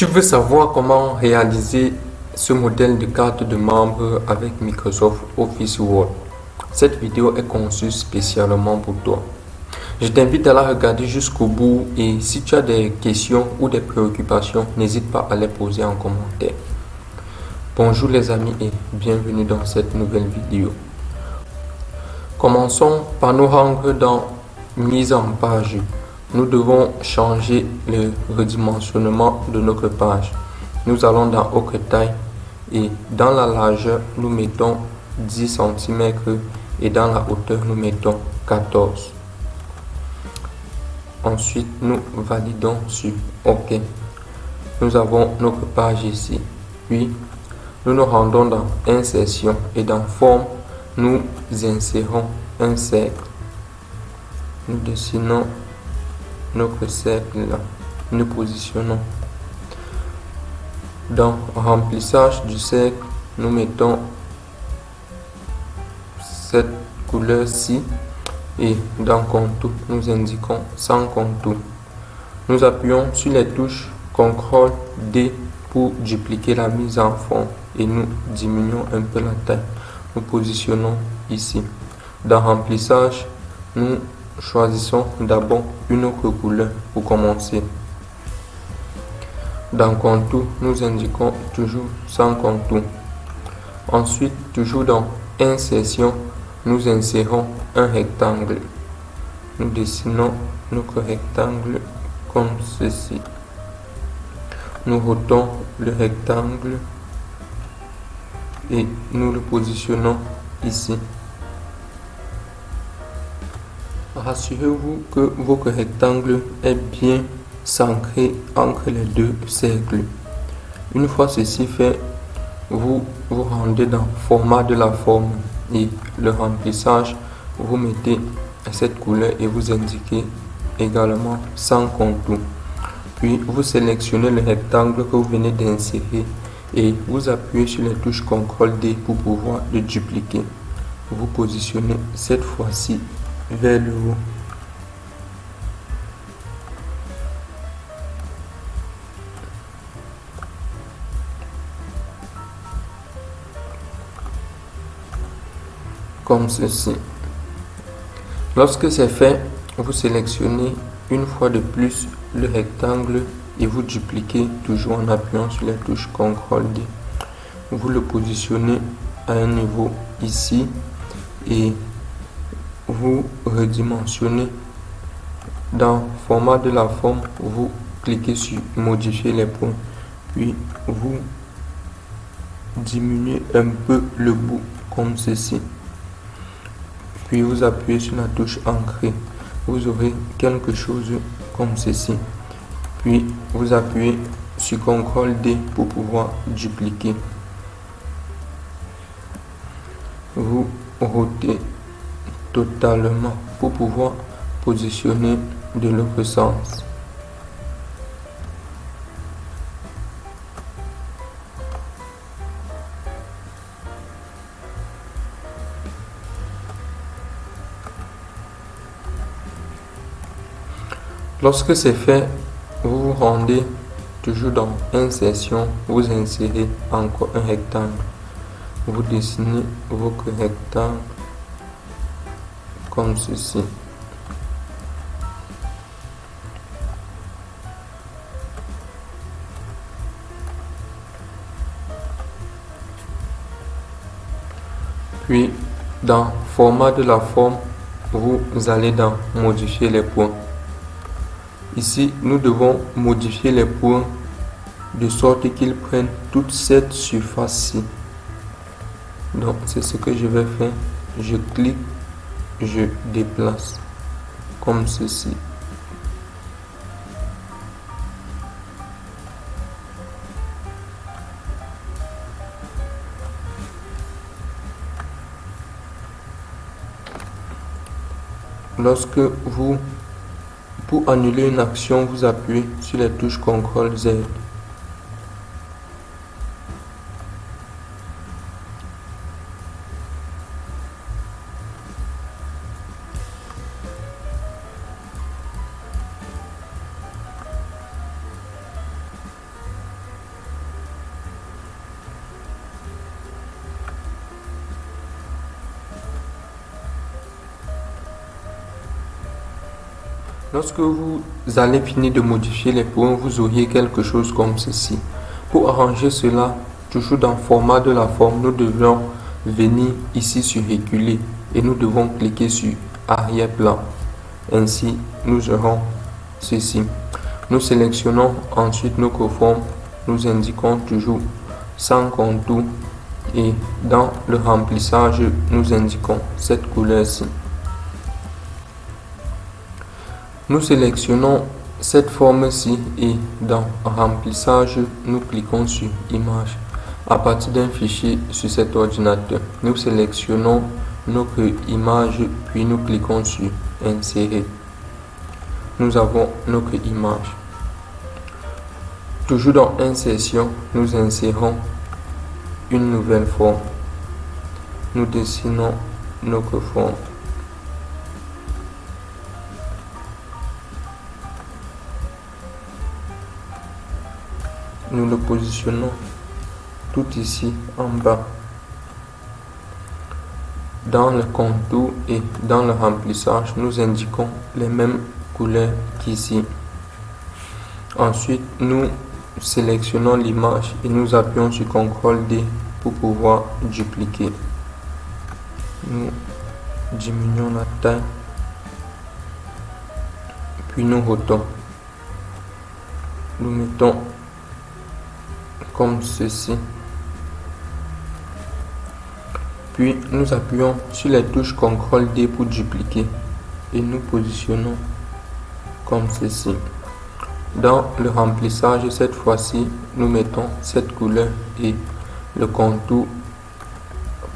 Tu veux savoir comment réaliser ce modèle de carte de membre avec Microsoft Office Word? Cette vidéo est conçue spécialement pour toi. Je t'invite à la regarder jusqu'au bout et si tu as des questions ou des préoccupations, n'hésite pas à les poser en commentaire. Bonjour les amis et bienvenue dans cette nouvelle vidéo. Commençons par nous rendre dans Mise en page. Nous devons changer le redimensionnement de notre page. Nous allons dans Autre taille et dans la largeur, nous mettons 10 cm et dans la hauteur, nous mettons 14. Ensuite, nous validons sur OK. Nous avons notre page ici. Puis, nous nous rendons dans Insertion et dans Forme, nous insérons un cercle. Nous dessinons notre cercle là. Nous positionnons. Dans Remplissage du cercle, nous mettons cette couleur-ci. Et dans Contour, nous indiquons sans contour. Nous appuyons sur les touches CTRL D pour dupliquer la mise en forme et nous diminuons un peu la taille. Nous positionnons ici. Dans Remplissage, nous choisissons d'abord une autre couleur pour commencer. Dans Contour, nous indiquons toujours sans contour. Ensuite, toujours dans Insertion, nous insérons un rectangle. Nous dessinons notre rectangle comme ceci. Nous rotons le rectangle et nous le positionnons ici. Rassurez-vous que votre rectangle est bien centré entre les deux cercles. Une fois ceci fait, vous vous rendez dans Format de la forme et le remplissage, vous mettez cette couleur et vous indiquez également sans contour. Puis vous sélectionnez le rectangle que vous venez d'insérer et vous appuyez sur les touches CTRL D pour pouvoir le dupliquer. Vous positionnez cette fois-ci vers le haut. Comme ceci. Lorsque c'est fait, vous sélectionnez une fois de plus le rectangle et vous dupliquez toujours en appuyant sur les touches CTRL D. Vous le positionnez à un niveau ici et vous redimensionnez. Dans Format de la forme, vous cliquez sur Modifier les points, puis vous diminuez un peu le bout comme ceci. Puis vous appuyez sur la touche Ancrer. Vous aurez quelque chose comme ceci. Puis vous appuyez sur CTRL D pour pouvoir dupliquer. Vous rotez totalement pour pouvoir positionner de l'autre sens. Lorsque c'est fait, vous vous rendez toujours dans Insertion, vous insérez encore un rectangle. Vous dessinez votre rectangle comme ceci. Puis, dans Format de la forme, vous allez dans Modifier les points. Ici, nous devons modifier les points de sorte qu'ils prennent toute cette surface-ci. Donc, c'est ce que je vais faire. Je clique, je déplace comme ceci. Lorsque pour annuler une action, vous appuyez sur les touches CTRL Z. Lorsque vous allez finir de modifier les points, vous auriez quelque chose comme ceci. Pour arranger cela, toujours dans le format de la forme, nous devons venir ici sur reculer et nous devons cliquer sur arrière-plan. Ainsi, nous aurons ceci. Nous sélectionnons ensuite nos coformes, nous indiquons toujours sans contour et dans le remplissage, nous indiquons cette couleur-ci. Nous sélectionnons cette forme-ci et dans remplissage, nous cliquons sur image. À partir d'un fichier sur cet ordinateur, nous sélectionnons notre image puis nous cliquons sur insérer. Nous avons notre image. Toujours dans insertion, nous insérons une nouvelle forme. Nous dessinons notre forme. Nous le positionnons tout ici en bas. Dans le contour et dans le remplissage, nous indiquons les mêmes couleurs qu'ici. Ensuite, nous sélectionnons l'image et nous appuyons sur CTRL D pour pouvoir dupliquer. Nous diminuons la taille, puis nous rotons. Nous mettons comme ceci. Puis nous appuyons sur les touches CTRL D pour dupliquer et nous positionnons comme ceci. Dans le remplissage, cette fois-ci, nous mettons cette couleur et le contour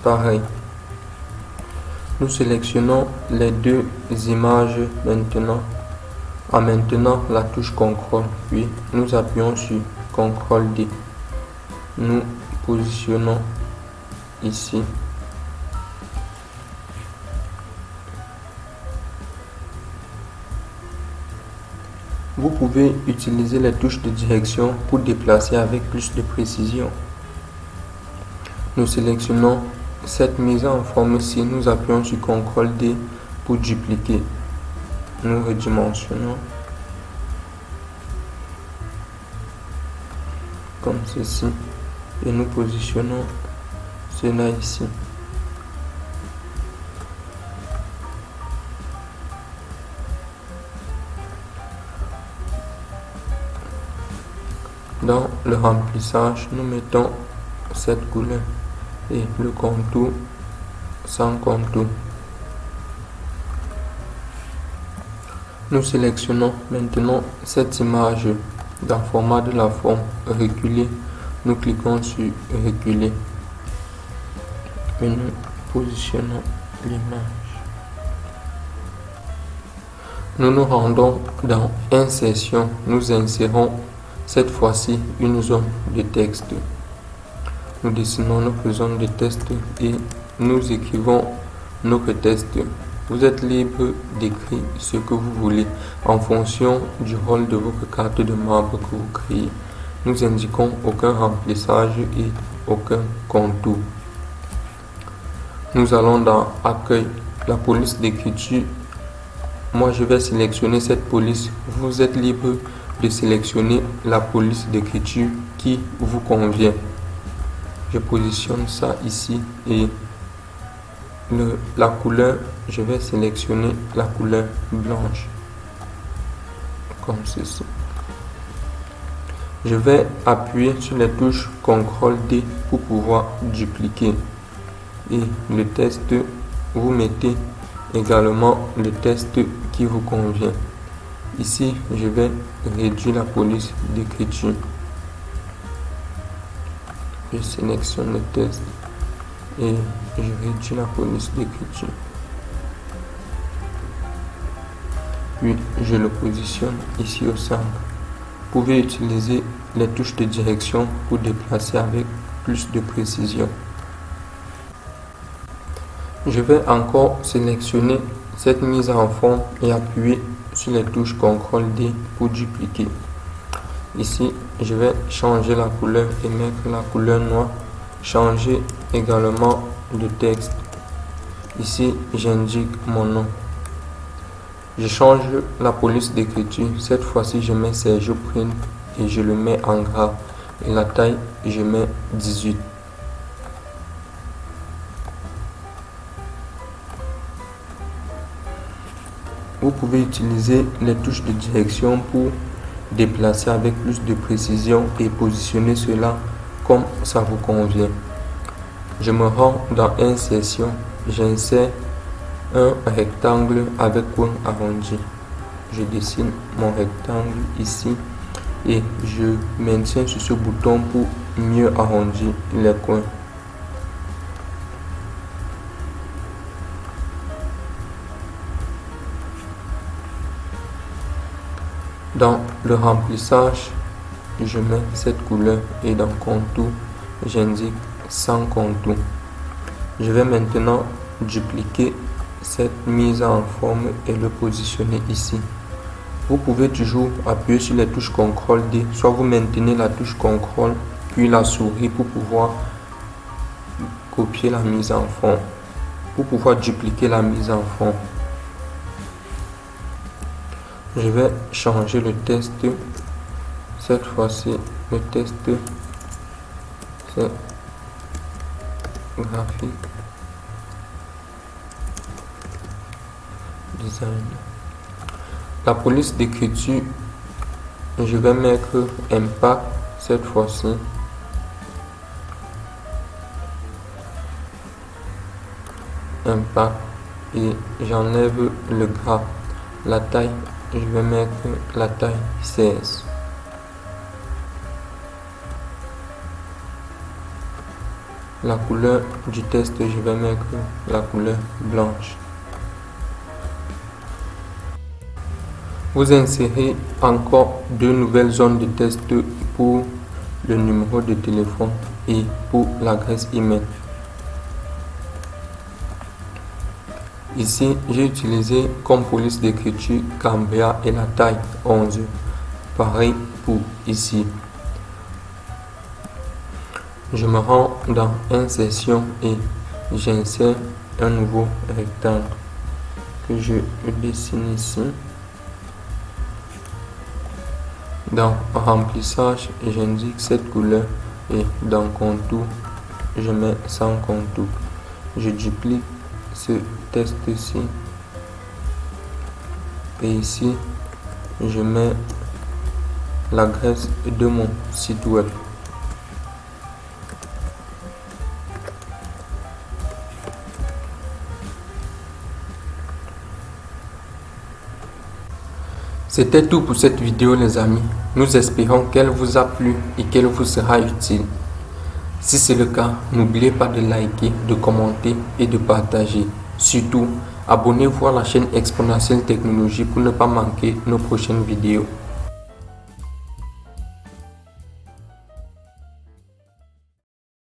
pareil. Nous sélectionnons les deux images maintenant. En maintenant la touche CTRL, puis nous appuyons sur CTRL D. Nous positionnons ici. Vous pouvez utiliser les touches de direction pour déplacer avec plus de précision. Nous sélectionnons cette mise en forme-ci, nous appuyons sur CTRL D pour dupliquer. Nous redimensionnons comme ceci et nous positionnons cela ici. Dans le remplissage, nous mettons cette couleur et le contour sans contour. Nous sélectionnons maintenant cette image dans le format de la forme reculer. Nous cliquons sur reculer et nous positionnons l'image. Nous nous rendons dans insertion. Nous insérons cette fois-ci une zone de texte. Nous dessinons notre zone de texte et nous écrivons notre texte. Vous êtes libre d'écrire ce que vous voulez en fonction du rôle de votre carte de membre que vous créez. Nous indiquons aucun remplissage et aucun contour. Nous allons dans Accueil, la police d'écriture. Moi, je vais sélectionner cette police. Vous êtes libre de sélectionner la police d'écriture qui vous convient. Je positionne ça ici et la couleur, je vais sélectionner la couleur blanche comme ceci. Je vais appuyer sur les touches CTRL D pour pouvoir dupliquer et le texte, vous mettez également le texte qui vous convient. Ici, je vais réduire la police d'écriture. Je sélectionne le texte et je réduis la police d'écriture. Puis, je le positionne ici au centre. Vous pouvez utiliser les touches de direction pour déplacer avec plus de précision. Je vais encore sélectionner cette mise en forme et appuyer sur les touches CTRL D pour dupliquer. Ici, je vais changer la couleur et mettre la couleur noire. Changer également le texte. Ici, j'indique mon nom. Je change la police d'écriture. Cette fois-ci, je mets Sergio Print et je le mets en gras. Et la taille, je mets 18. Vous pouvez utiliser les touches de direction pour déplacer avec plus de précision et positionner cela comme ça vous convient. Je me rends dans Insertion, j'insère un rectangle avec coin arrondi. Je dessine mon rectangle ici et je maintiens sur ce bouton pour mieux arrondir les coins. Dans le remplissage, je mets cette couleur et dans contour, j'indique sans contour. Je vais maintenant dupliquer cette mise en forme et le positionner ici. Vous pouvez toujours appuyer sur les touches CTRL D, soit vous maintenez la touche CTRL puis la souris pour pouvoir copier la mise en forme, pour pouvoir dupliquer la mise en forme. Je vais changer le test. Cette fois-ci, le test, c'est graphique, design. La police d'écriture, je vais mettre impact cette fois-ci. Impact et j'enlève le gras. La taille, je vais mettre la taille 16. La couleur du test, je vais mettre la couleur blanche. Vous insérez encore deux nouvelles zones de test pour le numéro de téléphone et pour l'adresse email. Ici, j'ai utilisé comme police d'écriture Cambria et la taille 11. Pareil pour ici. Je me rends dans Insertion et j'insère un nouveau rectangle que je dessine ici. Dans Remplissage, j'indique cette couleur et dans Contour, je mets sans contour. Je duplique ce test ici et ici je mets l'adresse de mon site web. C'était tout pour cette vidéo les amis. Nous espérons qu'elle vous a plu et qu'elle vous sera utile. Si c'est le cas, n'oubliez pas de liker, de commenter et de partager. Surtout, abonnez-vous à la chaîne Exponentielle Technologie pour ne pas manquer nos prochaines vidéos.